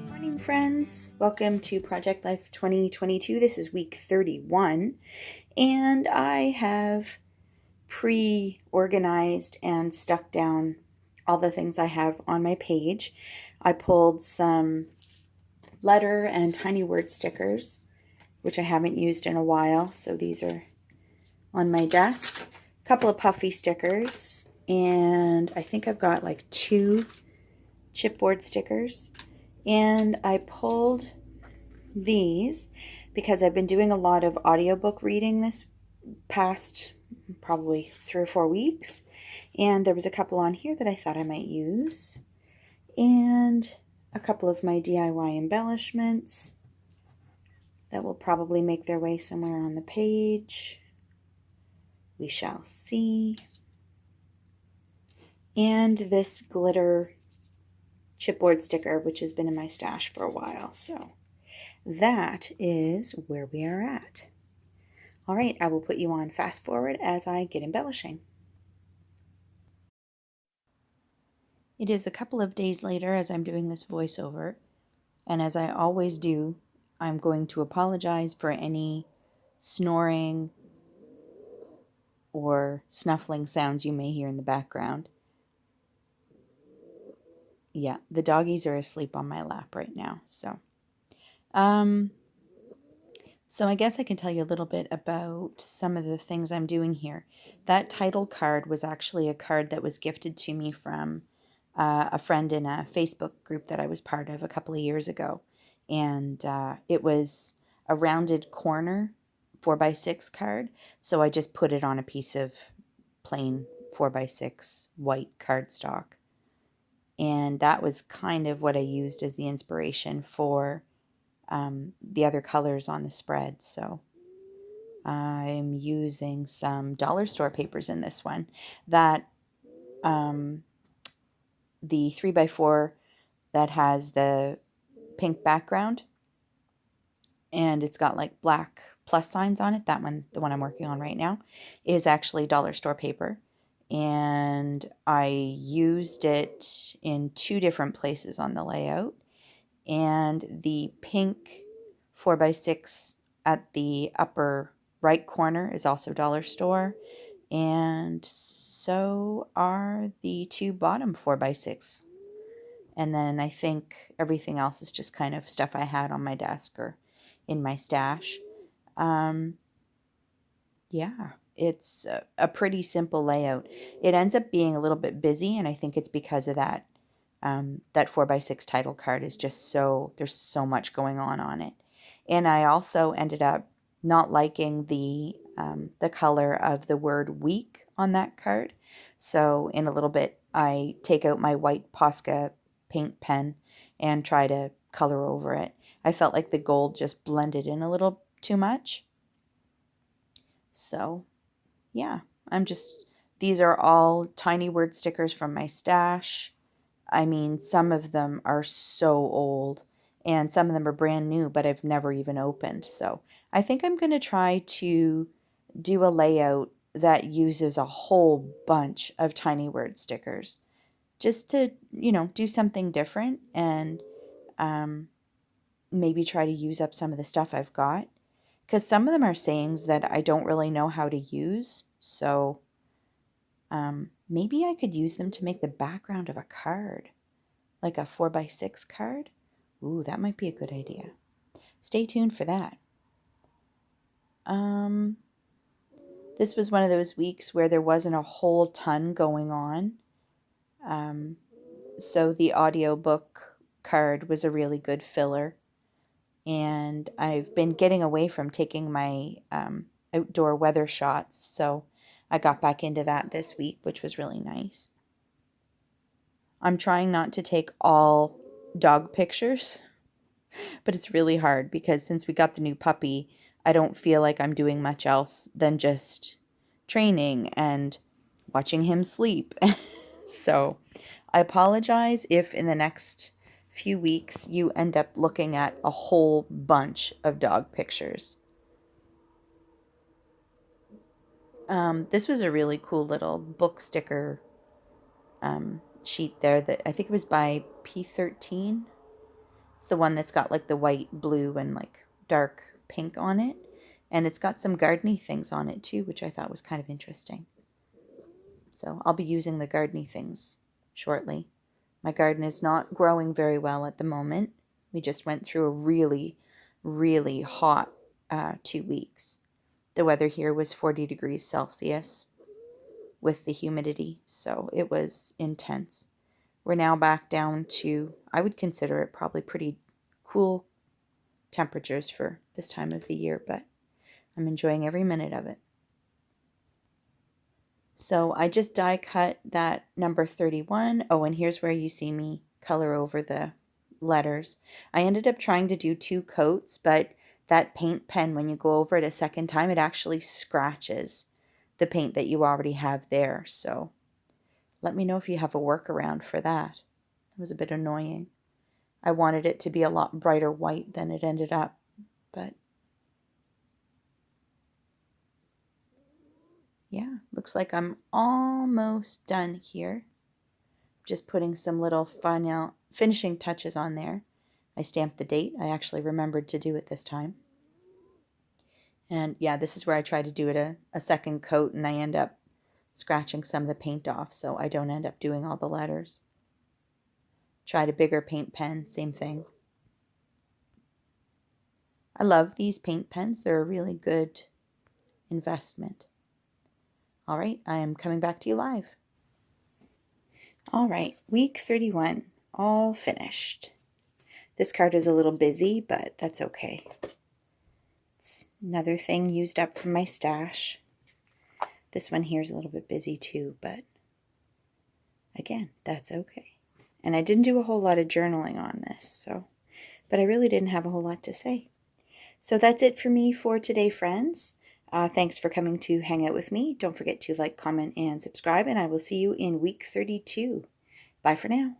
Morning, friends. Welcome to Project Life 2022. This is week 31, and I have pre-organized and stuck down all the things I have on my page. I pulled some letter and tiny word stickers, which I haven't used in a while, so these are on my desk. A couple of puffy stickers, and I think I've got like 2 chipboard stickers. And I pulled these because I've been doing a lot of audiobook reading this past probably 3 or 4 weeks. And there was a couple on here that I thought I might use. And a couple of my DIY embellishments that will probably make their way somewhere on the page. We shall see. And this glitter chipboard sticker, which has been in my stash for a while. So that is where we are at. All right, I will put you on fast forward as I get embellishing. It is a couple of days later as I'm doing this voiceover, and as I always do, I'm going to apologize for any snoring or snuffling sounds you may hear in the background. Yeah, the doggies are asleep on my lap right now, so I guess I can tell you a little bit about some of the things I'm doing here. That title card was actually a card that was gifted to me from a friend in a Facebook group that I was part of a couple of years ago. And it was a rounded corner 4x6 card. So I just put it on a piece of plain 4x6 white cardstock. And that was kind of what I used as the inspiration for the other colors on the spread. So I'm using some dollar store papers in this one. That the 3x4 that has the pink background and it's got like black plus signs on it. That one, the one I'm working on right now, is actually dollar store paper. And I used it in 2 different places on the layout. And the pink 4x6 at the upper right corner is also dollar store. And so are the 2 bottom 4x6. And then I think everything else is just kind of stuff I had on my desk or in my stash. Yeah, it's a pretty simple layout. It ends up being a little bit busy, and I think it's because of that. That 4x6 title card is just there's so much going on it. And I also ended up not liking the color of the word week on that card. So in a little bit, I take out my white Posca paint pen and try to color over it. I felt like the gold just blended in a little too much. So yeah, these are all tiny word stickers from my stash. I mean, some of them are so old and some of them are brand new, but I've never even opened. So I think I'm going to try to do a layout that uses a whole bunch of tiny word stickers just to, do something different and maybe try to use up some of the stuff I've got. Because some of them are sayings that I don't really know how to use. So maybe I could use them to make the background of a card. Like a 4x6 card. Ooh, that might be a good idea. Stay tuned for that. This was one of those weeks where there wasn't a whole ton going on. So the audiobook card was a really good filler. And I've been getting away from taking my outdoor weather shots. So I got back into that this week, which was really nice. I'm trying not to take all dog pictures, but it's really hard because since we got the new puppy, I don't feel like I'm doing much else than just training and watching him sleep. So I apologize if in the next few weeks you end up looking at a whole bunch of dog pictures. This was a really cool little book sticker sheet there that I think it was by P13. It's the one that's got like the white, blue, and like dark pink on it. And it's got some gardening things on it too, which I thought was kind of interesting. So I'll be using the gardening things shortly. My garden is not growing very well at the moment. We just went through a really, really hot 2 weeks. The weather here was 40 degrees Celsius with the humidity, so it was intense. We're now back down to, I would consider it probably pretty cool temperatures for this time of the year, but I'm enjoying every minute of it. So I just die cut that number 31. Oh, and here's where you see me color over the letters. I ended up trying to do 2 coats, but that paint pen, when you go over it a second time, it actually scratches the paint that you already have there. So let me know if you have a workaround for that. It was a bit annoying. I wanted it to be a lot brighter white than it ended up, but yeah, looks like I'm almost done here. Just putting some little final finishing touches on there. I stamped the date. I actually remembered to do it this time. And yeah, this is where I try to do it a second coat, and I end up scratching some of the paint off so I don't end up doing all the letters. Tried a bigger paint pen, same thing. I love these paint pens. They're a really good investment. All right, I am coming back to you live. All right, week 31, all finished. This card is a little busy, but that's okay. It's another thing used up from my stash. This one here is a little bit busy too, but again, that's okay. And I didn't do a whole lot of journaling on this, but I really didn't have a whole lot to say. So that's it for me for today, friends. Thanks for coming to hang out with me. Don't forget to like, comment, and subscribe, and I will see you in week 32. Bye for now.